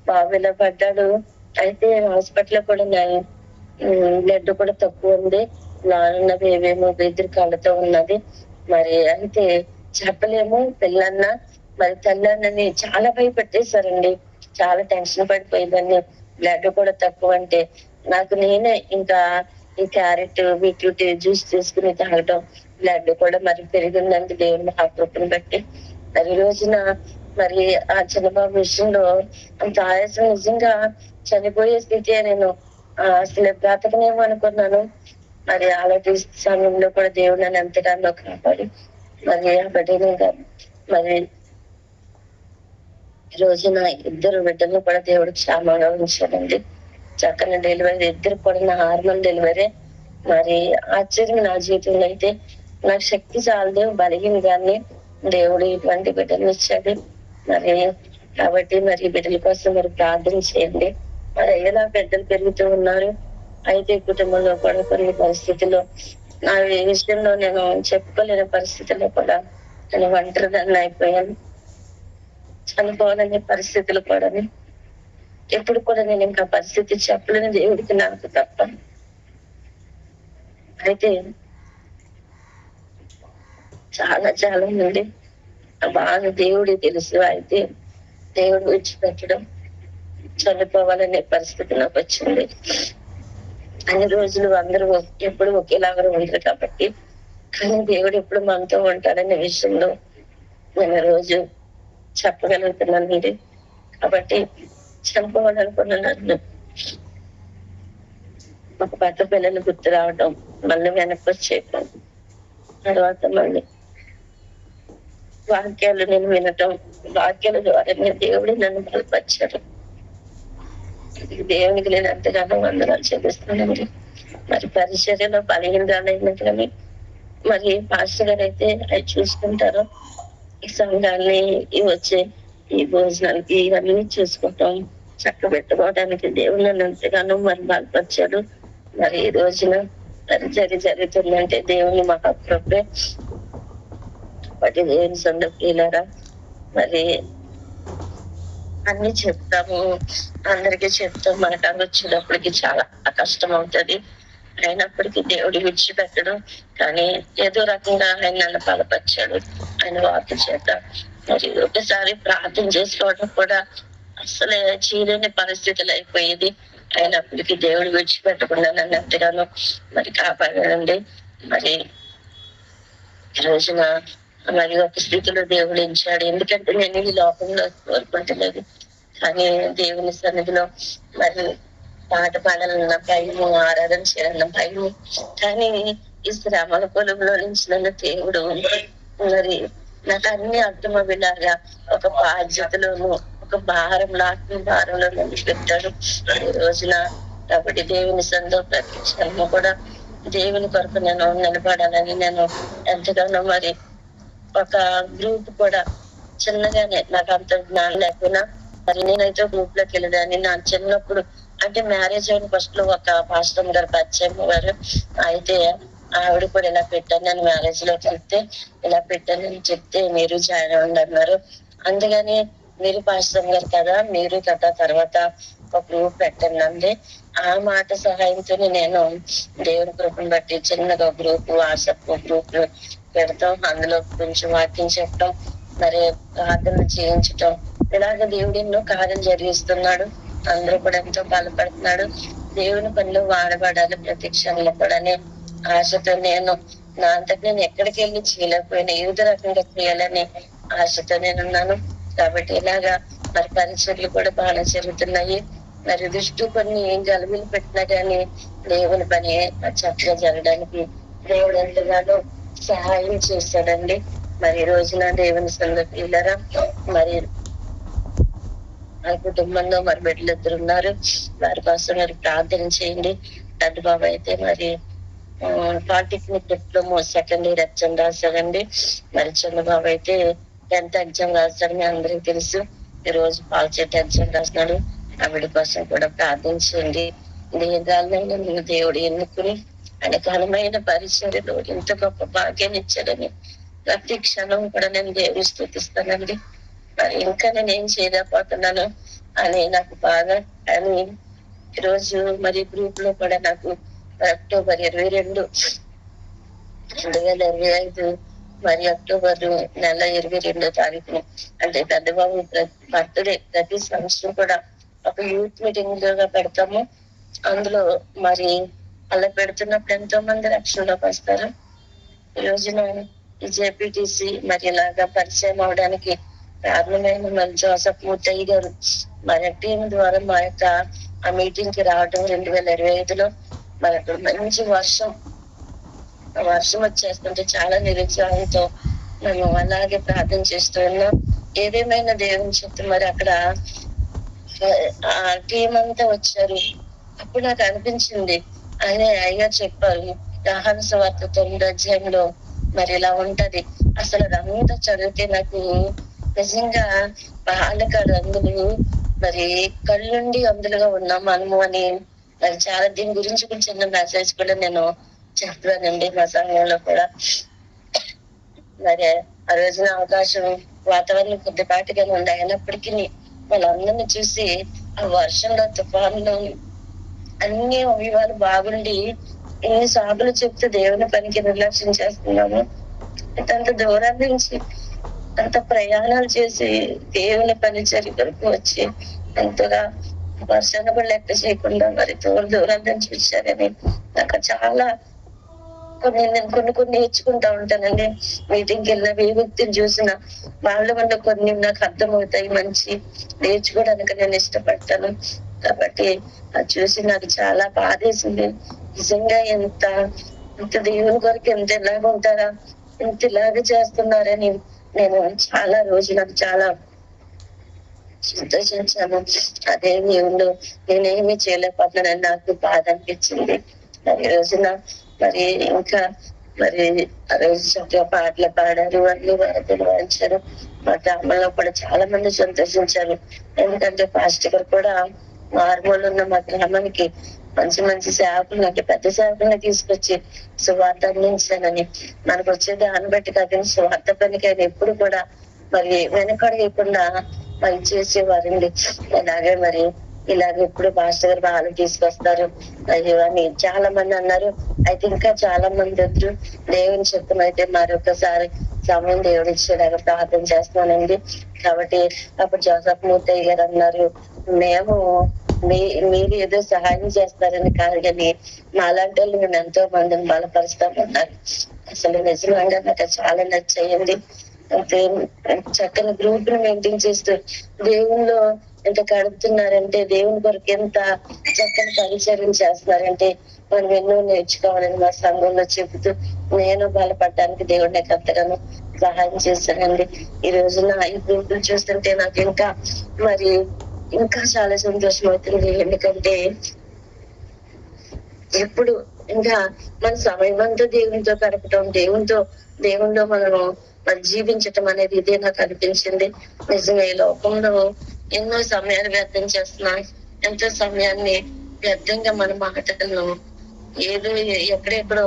బాబు ఇలా పడ్డాడు. అయితే హాస్పిటల్ కూడా బ్లడ్ కూడా తక్కువ ఉంది, నాన్నవి ఏవేమో ఎదురు కాళ్ళతో ఉన్నది. మరి అయితే చెప్పలేము, పిల్లన్న మరి తల్లన్నని చాలా భయపెట్టేశారండి. చాలా టెన్షన్ పడిపోయిందని. బ్లడ్ కూడా తక్కువ అంటే నాకు నేనే ఇంకా ఈ క్యారెట్ బీట్రూట్ జ్యూస్ తీసుకుని తాగటం, బ్లడ్ కూడా మరి పెరిగిందంటే దేవుని మహాకృపను బట్టి. మరి ఈ రోజున మరి ఆ చిన్నబాబు విషయంలో అంత ఆయాసం నిజంగా చనిపోయే స్థితి. నేను అసలు బ్రతకనేమో అనుకున్నాను. మరి అలాంటి సమయంలో కూడా దేవుడు నన్ను ఎంతగానో కాపాడి మరి ఆ బిడ్డని మరి ఈ రోజున ఇద్దరు బిడ్డలను కూడా దేవుడు క్షేమంగా ఉంచాడండి. చక్కని డెలివరీ, ఇద్దరు కూడా నా హార్మోన్ డెలివరీ. మరి ఆశ్చర్యం నా జీవితంలో అయితే. నాకు శక్తి చాలదు, బలిగిన కానీ దేవుడు ఇటువంటి బిడ్డలు ఇచ్చాడు. మరి కాబట్టి మరి బిడ్డల కోసం మరి ప్రార్థన చేయండి. మరి ఎలా బిడ్డలు పెరుగుతూ ఉన్నారు. అయితే కుటుంబంలో కూడా కొన్ని పరిస్థితుల్లో నా విషయంలో నేను చెప్పుకోలేని పరిస్థితుల్లో కూడా నేను ఒంటరిదాన్ని అయిపోయాను. చనిపోవాలనే పరిస్థితులు కూడా ఎప్పుడు కూడా నేను ఇంకా పరిస్థితి చెప్పలేని దేవుడికి నాకు తప్ప. అయితే చాలా మంది బాగా దేవుడి తెలుసు. అయితే దేవుడు విడిచిపెట్టడం, చనిపోవాలనే పరిస్థితి నాకు వచ్చింది. అన్ని రోజులు అందరూ ఎప్పుడు ఒకేలాగా ఉండరు కాబట్టి, కానీ దేవుడు ఎప్పుడు మనతో ఉంటాడనే విషయంలో నేను రోజు చెప్పగలుగుతున్నానండి. కాబట్టి చనిపోవాలనుకున్నాను. ఒక పెద్ద పిల్లలు గుర్తు రావడం, మళ్ళీ వెనక్కి వచ్చేయటం, తర్వాత మళ్ళీ వాక్యాలు నేను వినటం, వాక్యాల ద్వారా దేవుడు నన్ను బలపరిచాడు. దేవునికి నేను ఎంతగానో వందనాలు చెల్లిస్తున్నానండి. మరి పరిచర్యలో బలహీనరాలైనా కానీ మరి పాస్టర్ గారు అయితే అవి చూసుకుంటారు. ఈ సంఘాన్ని వచ్చే ఈ భోజనాలకి ఇవన్నీ చూసుకుంటాం, చక్క పెట్టుకోవడానికి దేవుడు నన్ను ఎంతగానో మరి బలపరిచాడు. మరి ఈ రోజున పరిచర్య జరుగుతుందంటే దేవుని మహాకృపే. వాటి దేవుని సొంత ప్రియులారా, మరి అన్ని చెప్తాము, అందరికీ చెప్తాం. మనకు అవి వచ్చినప్పటికి చాలా కష్టం అవుతుంది. అయినప్పటికీ దేవుడు విడిచిపెట్టడం, కానీ ఏదో రకంగా ఆయన నన్ను బలపరిచాడు ఆయన వాక్య చేత. మరి ఒకసారి ప్రార్థన చేసుకోవడం కూడా అసలు చేయలేని పరిస్థితులు అయిపోయేది. అయినప్పటికీ దేవుడు విడిచిపెట్టకుండా నన్ను ఎంతగానో మరి కాపాడాడండి. మరి ఈ రోజున మరి ఒక స్థితిలో దేవుడు ఇచ్చాడు. ఎందుకంటే నేను ఈ లోకంలో కోరుకుంటలేదు, కానీ దేవుని సన్నిధిలో మరి పాట పాడాలన్న భయము, ఆరాధన చేయాలన్న భయము. కానీ ఈ శ్రమల పొలంలో నుంచి నన్ను దేవుడు మరి నాకు అన్ని అర్థమయ్యేలాగా ఒక బాధ్యతలోను, ఒక భారంలో, ఆత్మ భారంలో నన్ను పెట్టాడు ఈ రోజున. కాబట్టి దేవుని సందో ప్రతి క్షణము కూడా దేవుని కొరకు నేను నిలబడాలని నేను ఎంతగానో మరి ఒక గ్రూప్ కూడా చిన్నగానే, నాకు అంత జ్ఞానం లేకపోయినా మరి నేనైతే గ్రూప్ లోకి వెళ్ళదాన్ని. నా చిన్నప్పుడు అంటే మ్యారేజ్ అయిన ఫస్ట్ లో ఒక పాస్టర్ గారు పరిచయం వారు. అయితే ఆవిడ కూడా ఇలా పెట్టాను, నేను మ్యారేజ్ లోకి వెళ్తే ఇలా పెట్టానని చెప్తే మీరు జాయిన్ అవ్వండి అన్నారు. అందుకని మీరు పాస్టర్ గారు కదా, మీరు కదా తర్వాత ఒక గ్రూప్ పెట్టండి అండి. ఆ మాట సహాయంతో నేను దేవుని కృపను బట్టి చిన్నగా గ్రూప్, వాట్సాప్ గ్రూప్ పెడతాం. అందులో కొంచెం వాక్యం చెప్పడం, మరి ప్రార్థన చేయించటం, ఇలాగ దేవుడు ఎన్నో కార్యం జరిగిస్తున్నాడు. అందరూ కూడా ఎంతో బలపడుతున్నాడు. దేవుని పనిలో వాడబడాలి ప్రతి క్షణంలో కూడా ఆశతో నేను నా అంతకు నేను ఎక్కడికి వెళ్ళి చేయలేకపోయినా ఏదో రకంగా చేయాలని ఆశతో నేనున్నాను. కాబట్టి ఇలాగా మరి పరిచర్లు కూడా బాగా జరుగుతున్నాయి. మరి దృష్టి కొన్ని గలుగులు పెట్టినా గానీ దేవుని పని చక్కగా జరగడానికి దేవుడు ఎంతగానో సహాయం చేశాడండి. మరి ఈ రోజున దేవుని సంగతిలరా మరి ఆ కుటుంబంలో మరి బిడ్డలిద్దరు ఉన్నారు. వారి కోసం మరి ప్రార్థన చేయండి. పెద్ద బాబు అయితే మరి polytechnic diploma second year exam రాశాడండి. మరి చిన్నబాబు అయితే 10th ఎగ్జామ్ రాశాడు. మీ అందరికి తెలుసు. ఈ రోజు పాల్చెట్ ఎగ్జామ్ రాస్తున్నాడు. ఆవిడ కోసం కూడా ప్రార్థించండి. దీర్ఘాలైన మీరు దేవుడు ఎన్నుకుని అనేకాలమైన పరిచర్యలో ఇంత గొప్ప భాగ్యాన్ని ఇచ్చాడని ప్రతి క్షణం కూడా నేను దేవుని స్తుతిస్తానండి. మరి ఇంకా నేను ఏం చేయలేకపోతున్నాను అని నాకు బాగా అని ఈరోజు మరి గ్రూప్ లో కూడా నాకు అక్టోబర్ 22, 2025 మరి అక్టోబర్ నెల 22వ తారీఖున అంటే పెద్దబాబు బర్త్డే ప్రతి సంవత్సరం కూడా ఒక యూత్ మీటింగ్ గా పెడతాము. అందులో మరి అలా పెడుతున్నప్పుడు ఎంతో మంది రక్షణలోకి వస్తారు. ఈ రోజున ఈ జేపీటీసీ మరి ఇలాగా పరిచయం అవడానికి కారణమైన మరి జోసఫ్ ముత్తయ్య గారు మరి టీం ద్వారా మా యొక్క ఆ మీటింగ్ కి రావడం 2025లో మరి అక్కడ మంచి వర్షం వచ్చేస్తుంటే చాలా నిరుత్సాహంతో మేము అలాగే ప్రార్థన చేస్తూ ఉన్నాం. ఏదేమైనా దేవుని చెప్తే మరి అక్కడ ఆ టీం అంతా వచ్చారు. అప్పుడు నాకు అనిపించింది ఆయన అయ్యగారు చెప్పారు యోహాను సువార్త 9వ అధ్యాయంలో మరి ఇలా ఉంటది. అసలు అదంతా చదివితే నాకు నిజంగా బాలకాడు అందులో మరి కళ్ళుండి అందులుగా ఉన్నాం మనము అని మరి చాలా దీని గురించి కూడా చిన్న మెసేజ్ కూడా నేను చెప్తానండి మా సమయంలో కూడా. మరి ఆ రోజున అవకాశం వాతావరణం కొద్దిపాటిగానే ఉంది. అయినప్పటికీ వాళ్ళందరినీ చూసి ఆ వర్షంలో తుఫాన్లో అన్ని అవివాలు బాగుండి ఎన్ని సాగులు చెప్తే దేవుని పనికి నిర్లక్ష్యం చేస్తున్నాము. అంత దూరం నుంచి అంత ప్రయాణాలు చేసి దేవుని పరిచర్య కొరకు వచ్చి ఎంతగా వర్షాన్ని కూడా లెక్క చేయకుండా మరి దూరం నుంచి వచ్చారని నాకు చాలా కొన్ని నేర్చుకుంటా ఉంటానండి. మీటింగ్కి వెళ్ళిన వ్యక్తిని చూసిన వాళ్ళ వల్ల కొన్ని నాకు అర్థమవుతాయి. మంచి నేర్చుకోవడానికి నేను ఇష్టపడతాను. కాబట్టి అది చూసి నాకు చాలా బాధేసింది. నిజంగా ఎంత దేవుని కొరకు ఎంత ఎలాగ ఉంటారా, ఎంత ఇలాగ చేస్తున్నారని నేను చాలా రోజు నాకు చాలా సంతోషించాను. అదే దేవుడు నేనేమి చేయలేకపోతున్నానని నాకు బాధ అనిపించింది. మరి రోజున మరి ఇంకా మరి ఆ రోజు చక్కగా పాటలు పాడారు, అన్ని వార్తలు వాయించారు. మా గ్రామంలో కూడా చాలా మంది సంతోషించారు. ఎందుకంటే పాస్టర్ గారు కూడా మార్మూలు ఉన్న మా గ్రామానికి మంచి సేవకులు అంటే పెద్ద సేవకుల్ని తీసుకొచ్చి సువార్త అందించానని మనకు వచ్చే దాన్ని బట్టి కాదని స్వార్థ పనికి ఆయన ఎప్పుడు కూడా మరి వెనకడగకుండా మరి చేసేవారండి. ఇలాగే మరి ఇలాగే ఎప్పుడు మాస్టర్ గారు బాగా తీసుకొస్తారు అయ్యో అని చాలా మంది అన్నారు. అయితే ఇంకా చాలా మంది వద్దు దేవుని చిత్తం అయితే మరొకసారి సమయం దేవుడు ఇచ్చేలాగా ప్రార్థన చేస్తున్నానండి. కాబట్టి అప్పుడు జోసఫ్ మూర్తయ్య గారు అన్నారు మేము మీరు ఏదో సహాయం చేస్తారని కాదు కానీ మాలాంటి వాళ్ళు మేము ఎంతో మందిని బలపరుస్తామన్నారు. అసలు నిజంగా నాకు చాలా నచ్చాయండి. అంటే చక్కని గ్రూప్ ను మెయింటైన్ చేస్తూ దేవునిలో ఎంత గడుపుతున్నారంటే దేవుని కొరకు ఎంత చక్కని పరిచయం చేస్తున్నారంటే మనం ఎన్నో నేర్చుకోవాలని మా సంఘంలో చెబుతూ నేను బలపడడానికి దేవుడు నాకు ఎంతగానో సహాయం చేశానండి. ఈ రోజున ఈ గ్రూపులు చూస్తుంటే నాకు ఇంకా చాలా సంతోషం అవుతుంది. ఎందుకంటే ఎప్పుడు ఇంకా మన సమయం అంతా దేవునితో గడపటం, దేవునిలో మనము మరి జీవించటం అనేది ఇదే నాకు అనిపించింది. నిజంగా ఈ లోకంలో ఎన్నో సమయాన్ని వ్యర్థం చేస్తున్నాం. ఎంతో సమయాన్ని వ్యర్థంగా మన మాటలను ఏదో ఎక్కడెక్కడో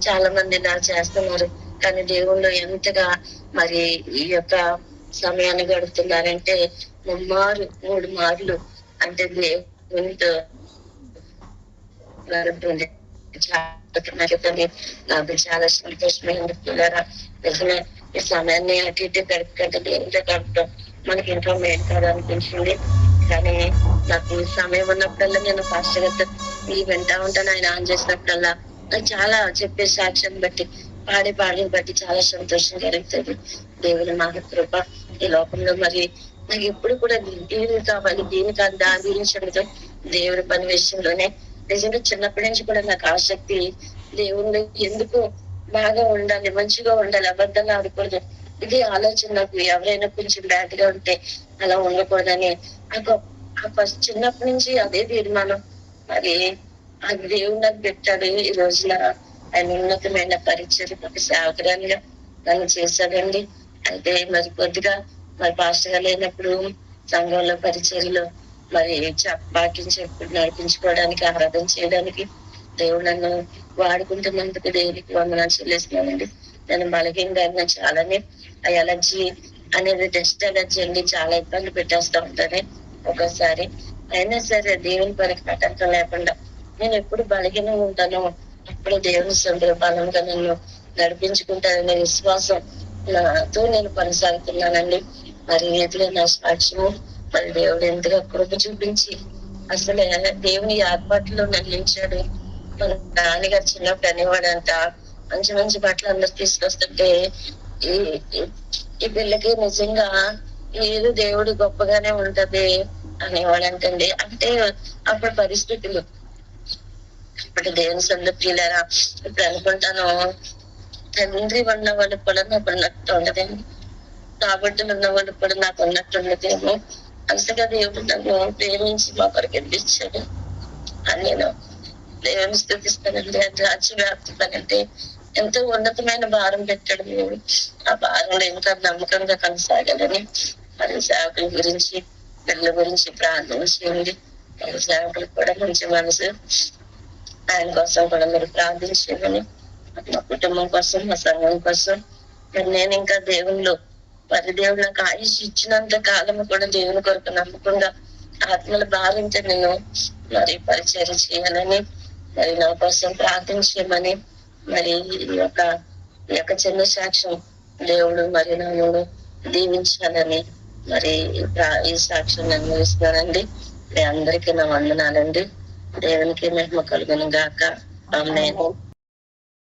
చాలా మంది ఇలా చేస్తున్నారు. కానీ దేవుళ్ళు ఎంతగా మరి ఈ యొక్క సమయాన్ని గడుపుతున్నారంటే 3 మార్లు అంటే దేవునితో గడుపుతుంది. నాకు చాలా సంతోషమైంది పిల్లరా. నిజమే ఈ సమయాన్ని అటు ఇటు గడపకంటే దేవునితో గడపడం మనకి ఎంతో మేలు కాదు అనిపించింది. కానీ నాకు సమయం ఉన్నప్పుడల్లా నేను పాస్టర్ గారితో వింటా ఉంటాను. ఆయన ఆన్ చేసినప్పుడల్లా నాకు చాలా చెప్పే సాక్ష్యాన్ని బట్టి పాడిని బట్టి చాలా సంతోషం కలుగుతుంది. దేవుని మాట కృప ఈ లోకంలో మరి నాకు ఎప్పుడు కూడా దీని కావాలి, దీనికి దాని గురించి అడుగుతాం. దేవుడి పని విషయంలోనే నిజంగా చిన్నప్పటి నుంచి కూడా నాకు ఆసక్తి, దేవుళ్ళు ఎందుకు బాగా ఉండాలి, మంచిగా ఉండాలి, అబద్ధంగా ఆడకూడదు, ఇది ఆలోచన. నాకు ఎవరైనా కొంచెం బ్యాడ్ గా ఉంటే అలా ఉండకూడదని నాకు ఆ ఫస్ట్ చిన్నప్పటి నుంచి అదే తీర్మానం. మరి ఆ దేవుడు నాకు పెట్టాడు. ఈ రోజున ఆయన ఉన్నతమైన పరిచయం ఒక సేవకురాలిగా నన్ను చేశాడండి. అయితే మరి కొద్దిగా మరి పాస్టర్ గా లేనప్పుడు సంఘంలో పరిచర్లో మరి వాక్యం చెప్పి నడిపించుకోవడానికి, ఆరాధన చేయడానికి దేవుడు నన్ను వాడుకుంటున్నందుకు దేవుడికి వందనాలు చెల్లిస్తున్నానండి. నేను బలహీనంగా చాలానే ఆ ఎలర్జీ అనేది డస్ట్ ఎలర్జీ అండి, చాలా ఇబ్బంది పెట్టేస్తా ఉంటాను ఒక్కోసారి. అయినా సరే దేవుని పనికి ఆటంకం లేకుండా నేను ఎప్పుడు బలహీనంగా ఉంటానో అప్పుడు దేవుని సొంత బలంగా నన్ను నడిపించుకుంటాననే విశ్వాసం నాతో నేను కొనసాగుతున్నానండి. మరి ఎదురు నా సాక్ష్యము మరి దేవుడు ఎంతగా కృప చూపించి అసలు దేవుని ఏర్పాటులో నన్నించాడు. మన నాన్నగారు చిన్నప్పుడు అనేవాడంట, మంచి మంచి బట్టలు అందరు తీసుకొస్తుంటే ఈ ఈ పిల్లకి నిజంగా ఏదో దేవుడు గొప్పగానే ఉంటది అనేవాడంటండి. అంటే అప్పుడు పరిస్థితులు, ఇప్పుడు దేవుని సందర్భీలారా ఇప్పుడు అనుకుంటాను, తండ్రి ఉన్న వాళ్ళు కూడా నాకు ఉన్నట్టు ఉండదేమో, కాబట్టి ఉన్న వాళ్ళు కూడా నాకు ఉన్నట్టు ఉండదేమో, అంతగా దేవుడు నన్ను ప్రేమించి మా కొరకు అనిపించాడు అని నేను దేవుని స్థుతిస్తానండి. అంటే రాజ్యవ్యాప్తి పని అంటే ఎంతో ఉన్నతమైన భారం పెట్టాడు దేవుడు. ఆ భారంలో ఇంకా నమ్మకంగా కొనసాగాలని మరి సేవకుల గురించి, పిల్లల గురించి ప్రార్థన చేయండి. సేవకులకు కూడా మంచి మనసు, ఆయన కోసం కూడా మీరు ప్రార్థించేయమని, మా కుటుంబం కోసం, మా సంఘం కోసం. మరి నేను ఇంకా దేవుళ్ళు మరి దేవుడు నాకు ఆయుష్ ఇచ్చినంత కాలం కూడా దేవుని కొరకు నమ్మకంగా ఆత్మల భావించే నేను మరి పరిచయం చేయాలని, మరి నా కోసం ప్రార్థించమని, మరి ఈ యొక్క చిన్న సాక్ష్యం దేవుడు మరి నన్ను దీవించాలని మరి ఈ సాక్ష్యం నన్ను ఇస్తున్నానండి. మీ అందరికీ నా వందనాలండి. దేవునికి మహిమ కలుగును గాక. ఆమేన్.